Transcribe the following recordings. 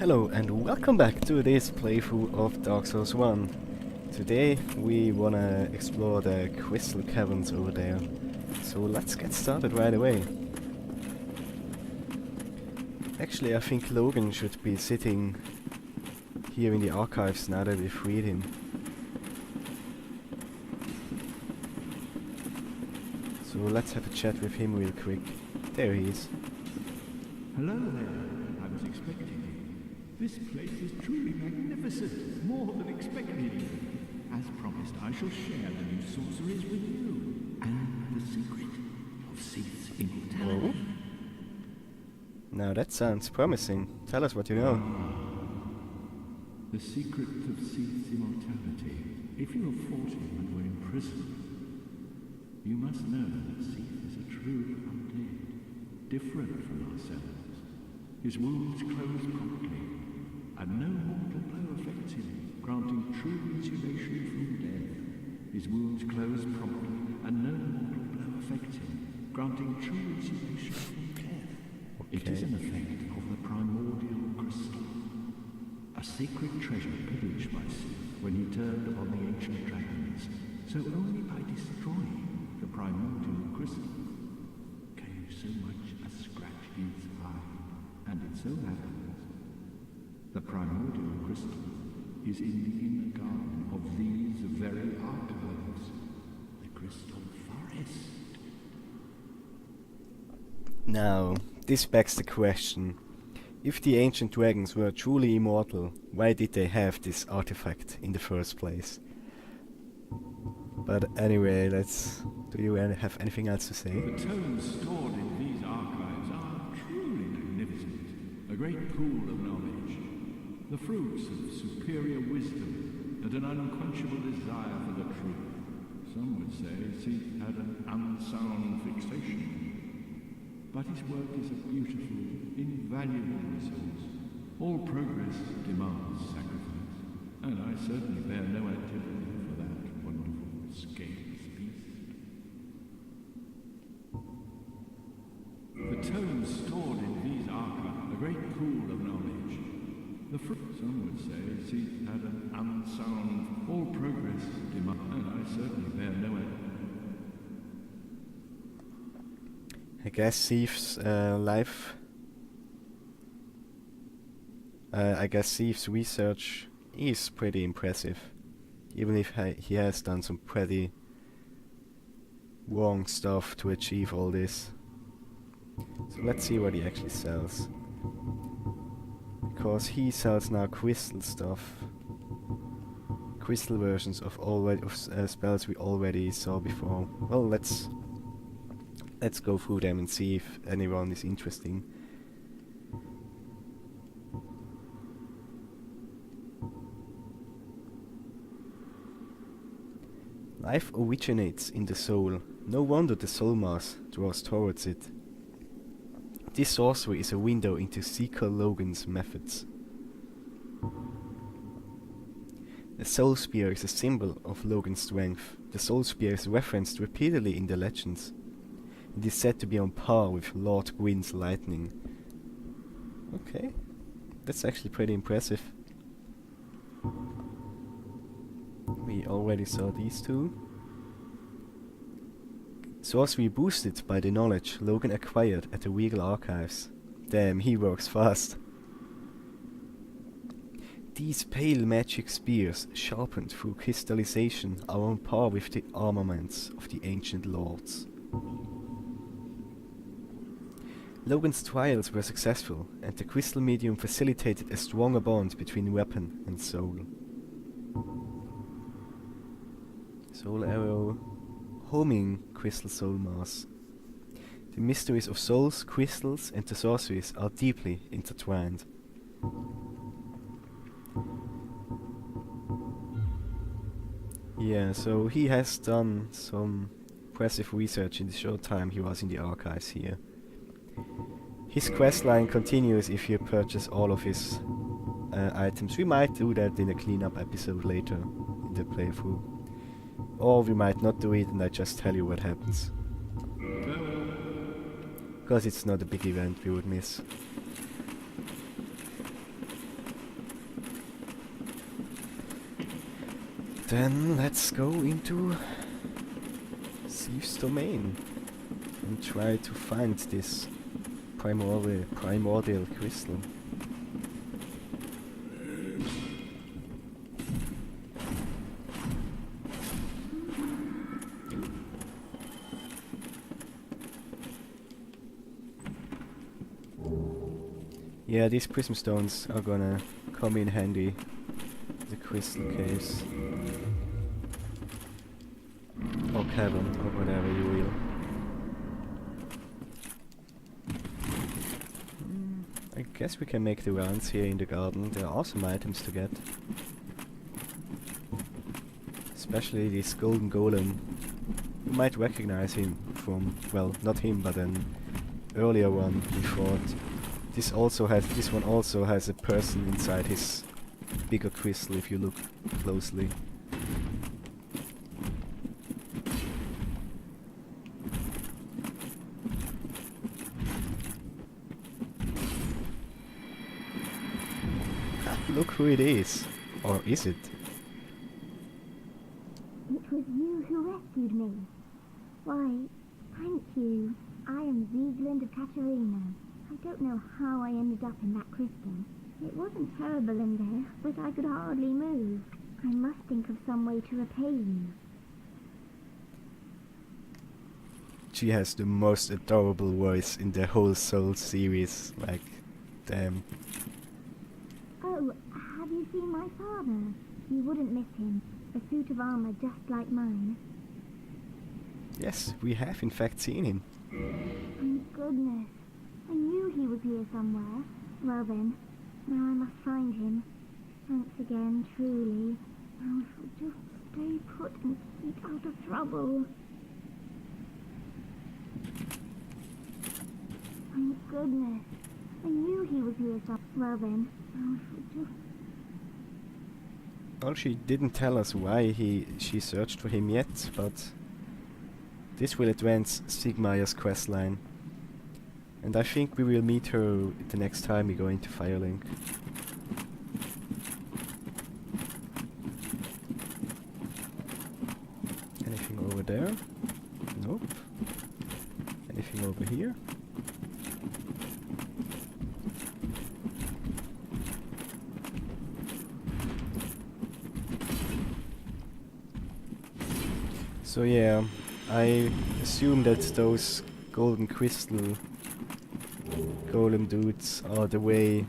Hello and welcome back to this playthrough of Dark Souls 1. Today we wanna explore the crystal caverns over there. So let's get started right away. Actually I think Logan should be sitting here in the archives now that we freed him. So let's have a chat with him real quick. There he is. Hello there. I was expecting you. This place is truly magnificent, more than expected. As promised, I shall share the new sorceries with you, and the secret of Seath's immortality. Oh. Now that sounds promising. Tell us what you know. The secret of Seath's immortality. If you have fought him and were imprisoned, you must know that Seath is a true undead, different from ourselves. His wounds close promptly, and no mortal blow affects him, granting true insulation from death. His wounds close promptly, and no mortal blow affects him, granting true insulation from death. Okay. It is an effect of the primordial crystal, a sacred treasure pillaged by Seath when he turned upon the ancient dragons. So only by destroying the primordial crystal can you so much as scratch his eye. And it so happens the primordial crystal is in the inner garden of these very archives, the Crystal Forest. Now, this begs the question. If the ancient dragons were truly immortal, why did they have this artifact in the first place? But anyway, do you have anything else to say? The tomes stored in these archives are truly magnificent. A great pool of knowledge. The fruits of superior wisdom and an unquenchable desire for the truth. Some would say Seath had an unsound fixation. But his work is a beautiful, invaluable resource. All progress demands sacrifice, and I certainly bear no antipathy for that wonderful, scaleless beast. The tomes stored in these archives, a great pool of knowledge. The fruit, some would say, Seath had an unsound, all progress demands, and I certainly bear no antipathy. I guess Seath's Seath's research is pretty impressive, even if he has done some pretty wrong stuff to achieve all this. So let's see what he actually sells. Because he sells now crystal stuff, crystal versions of spells we already saw before. Well, let's go through them and see if anyone is interesting. Life originates in the soul. No wonder the soul mass draws towards it. This sorcery is a window into Seeker Logan's methods. The Soul Spear is a symbol of Logan's strength. The Soul Spear is referenced repeatedly in the legends. It is said to be on par with Lord Gwyn's lightning. Okay, that's actually pretty impressive. We already saw these two. Sorcery boosted by the knowledge Logan acquired at the Regal Archives. Damn, he works fast. These pale magic spears, sharpened through crystallization, are on par with the armaments of the ancient lords. Logan's trials were successful, and the crystal medium facilitated a stronger bond between weapon and soul. Soul arrow. Homing crystal soul mass. The mysteries of souls, crystals, and the sorceries are deeply intertwined. Yeah, so he has done some impressive research in the short time he was in the archives here. His questline continues if you purchase all of his items. We might do that in a cleanup episode later in the playthrough. Or we might not do it and I just tell you what happens. Because it's not a big event we would miss. then let's go into Seath's domain and try to find this primordial crystal. Yeah, these prism stones are gonna come in handy. The crystal caves. Or cavern, or whatever you will. I guess we can make the rounds here in the garden. There are awesome items to get. Especially this golden golem. You might recognize him from, well, not him, but an earlier one we fought. This one also has a person inside his bigger crystal if you look closely. Look who it is. Or is it? It was you who rescued me. Why, thank you. I am Vigeland of Katerina. I don't know how I ended up in that crystal. It wasn't terrible in there, but I could hardly move. I must think of some way to repay you. She has the most adorable voice in the whole Soul series. Like, damn. Oh, have you seen my father? You wouldn't miss him. A suit of armor just like mine. Yes, we have in fact seen him. Thank goodness. I knew he was here somewhere. Well then, now I must find him. Thanks again, truly. Now if we'll just stay put and keep out of trouble. Thank goodness. I knew he was here somewhere. Well then, now if we'll just... Well, she didn't tell us why she searched for him yet, but this will advance Sigmaya's questline. And I think we will meet her the next time we go into Firelink. Anything over there? Nope. Anything over here? So yeah, I assume that those golden crystal golem dudes are the way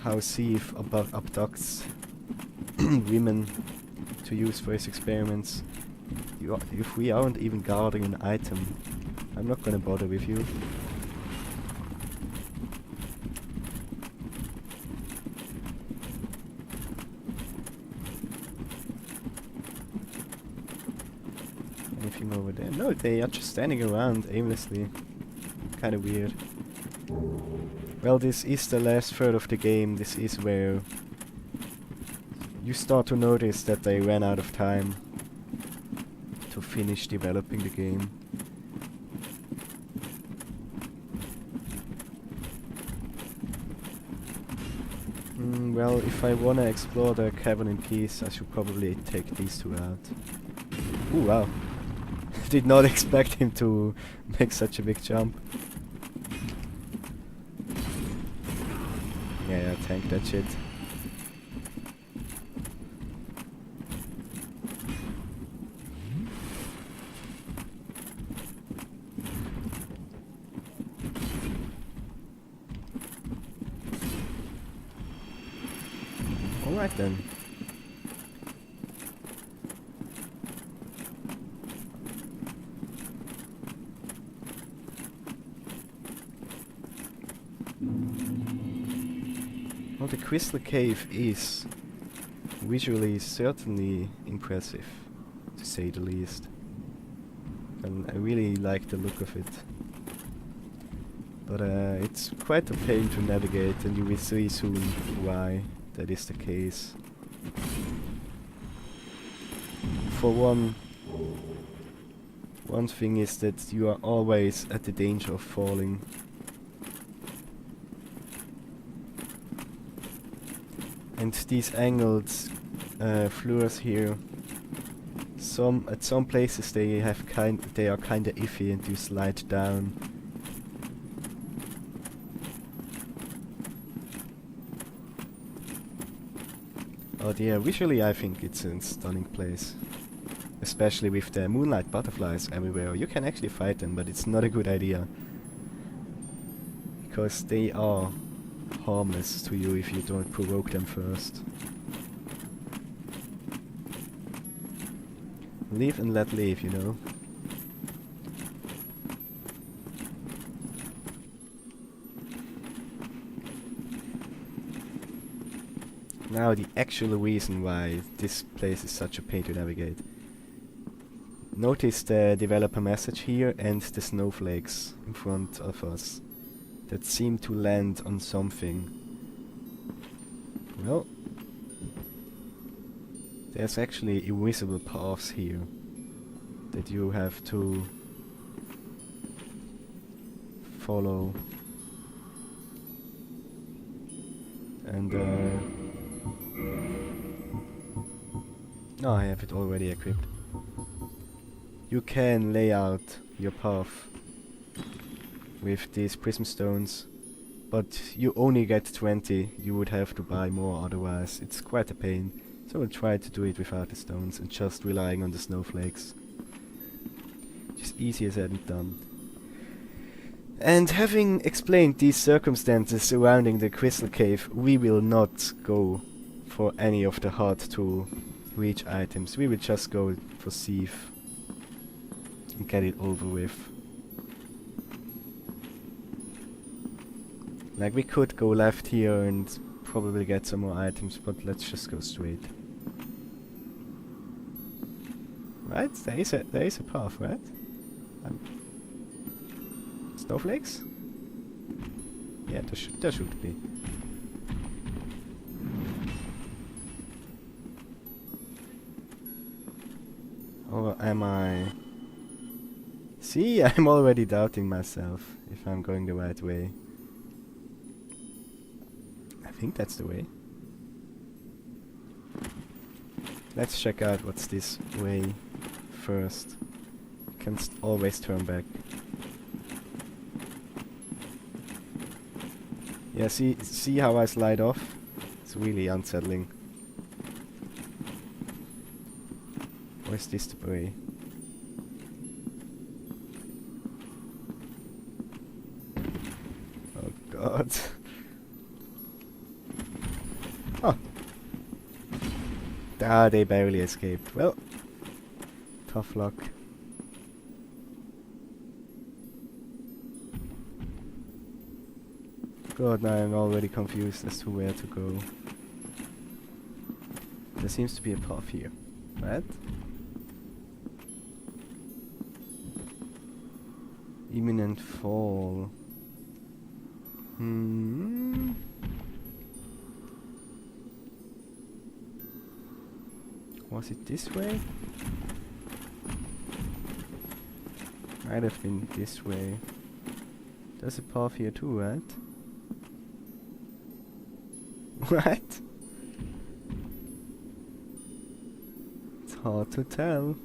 how Seath abducts women to use for his experiments. If we aren't even guarding an item, I'm not gonna bother with you. Anything over there? No, they are just standing around aimlessly. Kinda weird. Well, this is the last third of the game. This is where you start to notice that they ran out of time to finish developing the game. Well, if I wanna explore the cavern in peace, I should probably take these two out. Ooh, wow. Did not expect him to make such a big jump. Yeah, tank that shit. Alright then. Well, the Crystal Cave is visually certainly impressive, to say the least. And I really like the look of it. But it's quite a pain to navigate, and you will see soon why that is the case. For one thing is that you are always at the danger of falling. And these angled floors here. At some places they are kinda iffy and you slide down. Oh dear, visually I think it's a stunning place. Especially with the moonlight butterflies everywhere. You can actually fight them, but it's not a good idea. Because they are harmless to you if you don't provoke them first. Live and let live, you know. Now the actual reason why this place is such a pain to navigate. Notice the developer message here and the snowflakes in front of us that seem to land on something. Well, there's actually invisible paths here that you have to follow. And oh, I have it already equipped. You can lay out your path with these prism stones, but you only get 20. You would have to buy more otherwise. It's quite a pain. So we'll try to do it without the stones and just relying on the snowflakes. Just easier said than done. And having explained these circumstances surrounding the crystal cave, we will not go for any of the hard to reach items. We will just go for Seath and get it over with. Like, we could go left here and probably get some more items, but let's just go straight. Right? There is a path, right? Snowflakes? Yeah, there should be. Or am I... See, I'm already doubting myself if I'm going the right way. I think that's the way. Let's check out what's this way first. Can always turn back. Yeah, see how I slide off? It's really unsettling. Or is this the way? Oh god. Oh. Ah, they barely escaped. Well, tough luck. God, now I'm already confused as to where to go. There seems to be a path here, right? Imminent fall. Was it this way? Might have been this way. There's a path here too, right? Right? It's hard to tell.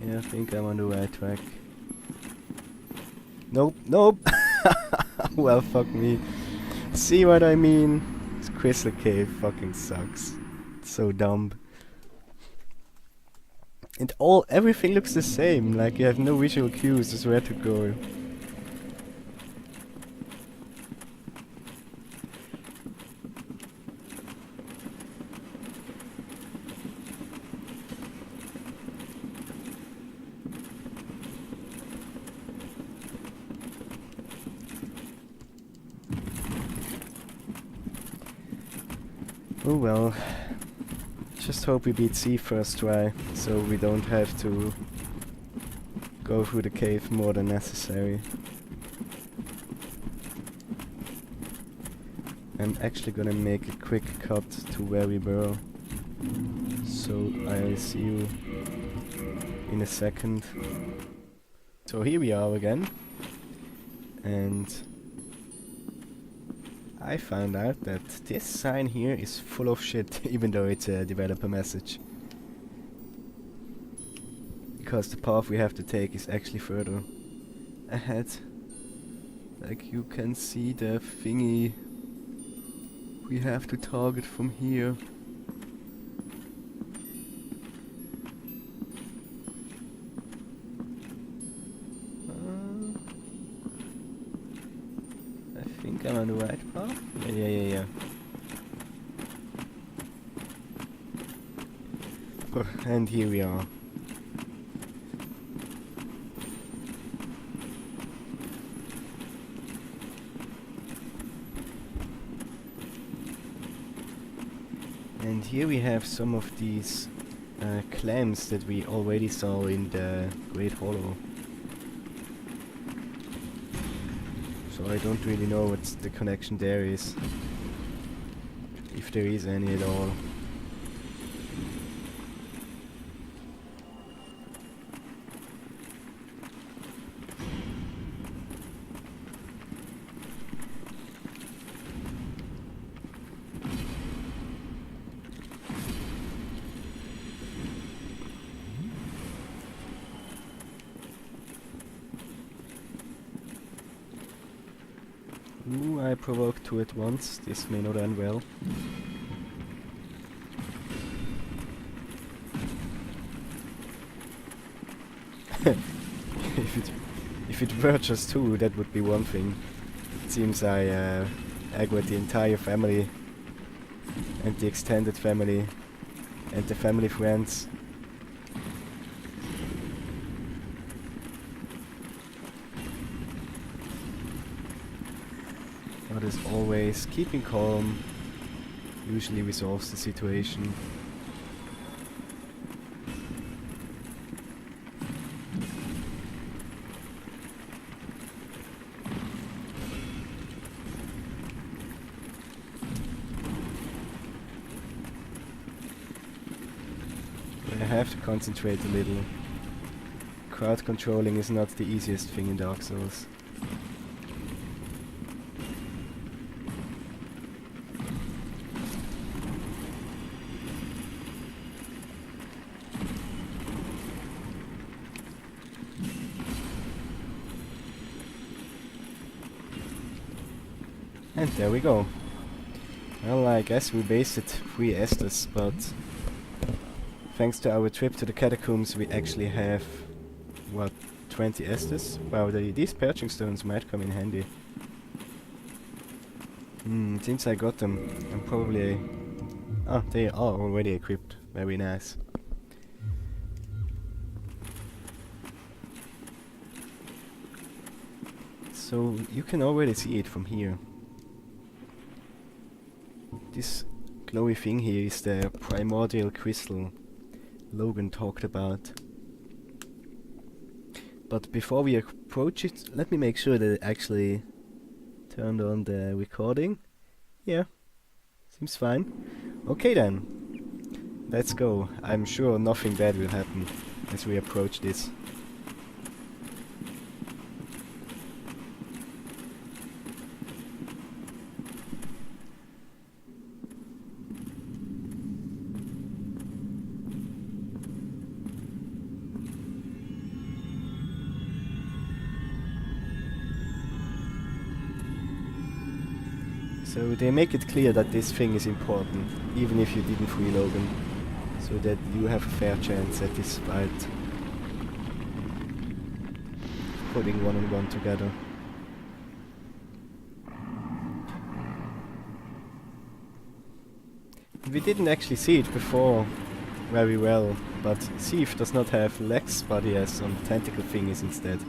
Yeah, I think I'm on the right track. Nope, nope! Well, fuck me. See what I mean? This crystal cave fucking sucks. It's so dumb. And everything looks the same, like you have no visual cues as where to go. Oh well. Just hope we beat Seath first try, so we don't have to go through the cave more than necessary. I'm actually gonna make a quick cut to where we were, so I'll see you in a second. So here we are again, and I found out that this sign here is full of shit, even though it's a developer message. Because the path we have to take is actually further ahead. Like you can see the thingy we have to target from here. I think I'm on the right path. Yeah. And here we are. And here we have some of these clams that we already saw in the Great Hollow. So I don't really know what the connection there is, if there is any at all. Ooh, I provoked two at once. This may not end well. If it were just two, that would be one thing. It seems I aggroed the entire family and the extended family and the family friends. But as always, keeping calm usually resolves the situation. I have to concentrate a little. Crowd controlling is not the easiest thing in Dark Souls. And there we go. Well, I guess we wasted 3 Estus, but thanks to our trip to the catacombs we actually have, what, 20 Estus? Wow, these perching stones might come in handy. Since I got them, I'm probably... Ah, they are already equipped. Very nice. So, you can already see it from here. This glowy thing here is the primordial crystal Logan talked about. But before we approach it, let me make sure that it actually turned on the recording. Yeah, seems fine. Okay then, let's go. I'm sure nothing bad will happen as we approach this. So they make it clear that this thing is important, even if you didn't free Logan, so that you have a fair chance at this fight. Putting one and one together. We didn't actually see it before very well, but Seath does not have legs, but he has some tentacle fingers instead.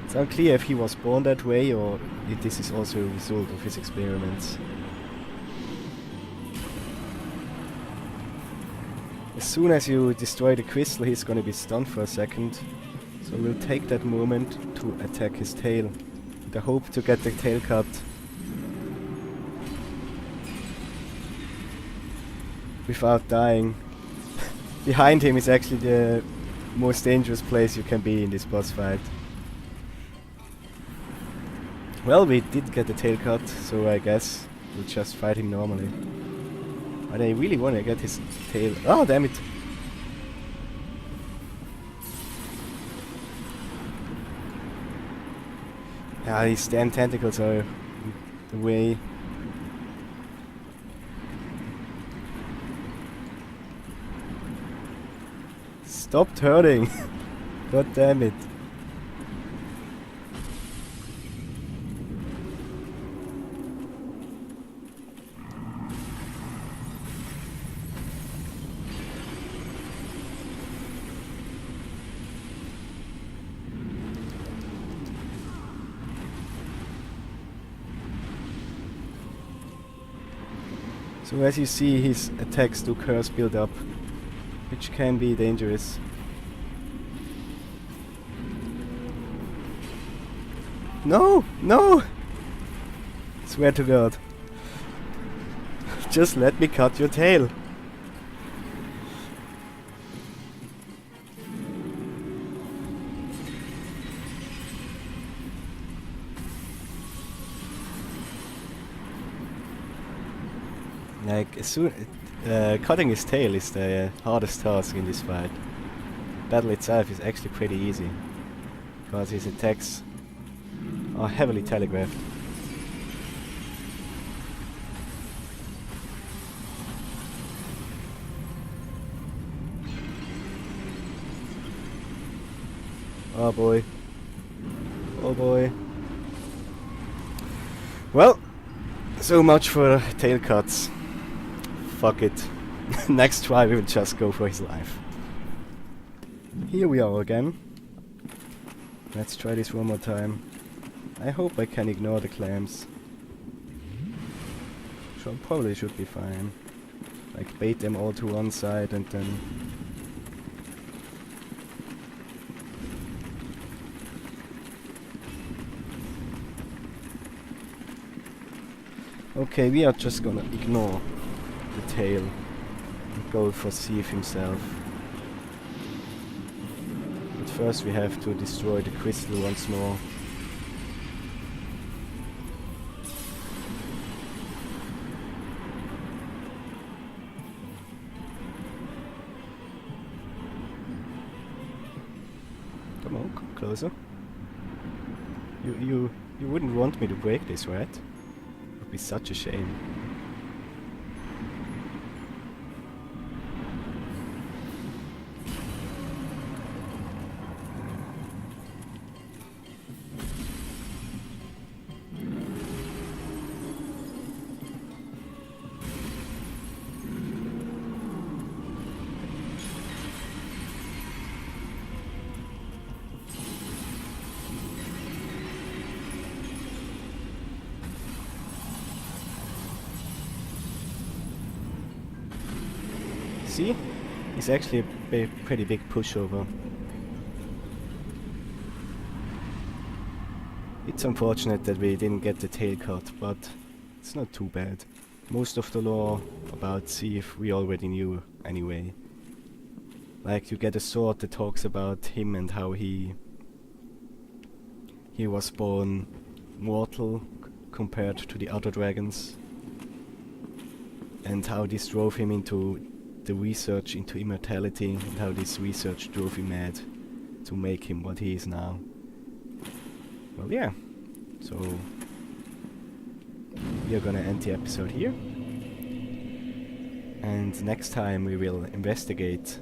It's unclear if he was born that way or if this is also a result of his experiments. As soon as you destroy the crystal, he's gonna be stunned for a second, so we'll take that moment to attack his tail, with the hope to get the tail cut. Without dying. Behind him is actually the most dangerous place you can be in this boss fight. Well, we did get the tail cut, so I guess we'll just fight him normally. But I really want to get his tail. Oh, damn it! Ah, these damn tentacles are the way. Stop hurting! God damn it! So as you see, his attacks do curse build up, which can be dangerous. No! No! Swear to God. Just let me cut your tail. Like, as soon cutting his tail is the hardest task in this fight. Battle itself is actually pretty easy, because his attacks are heavily telegraphed. Oh boy. Oh boy. Well, so much for tail cuts. Fuck it. Next try we will just go for his life. Here we are again. Let's try this one more time. I hope I can ignore the clamps. Probably should be fine. Like bait them all to one side and then... Okay, we are just gonna ignore the tail and go for Seath himself. But first we have to destroy the crystal once more. Come on, come closer. You wouldn't want me to break this, right? It would be such a shame. See? It's actually a pretty big pushover. It's unfortunate that we didn't get the tail cut, but it's not too bad. Most of the lore about Seath we already knew anyway. Like, you get a sword that talks about him and how he was born mortal compared to the other dragons, and how this drove him into the research into immortality, and how this research drove him mad to make him what he is now. Well, yeah. So we are gonna end the episode here, and next time we will investigate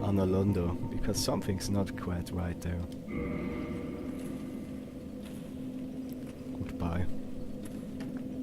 Anolondo, because something's not quite right there. Goodbye.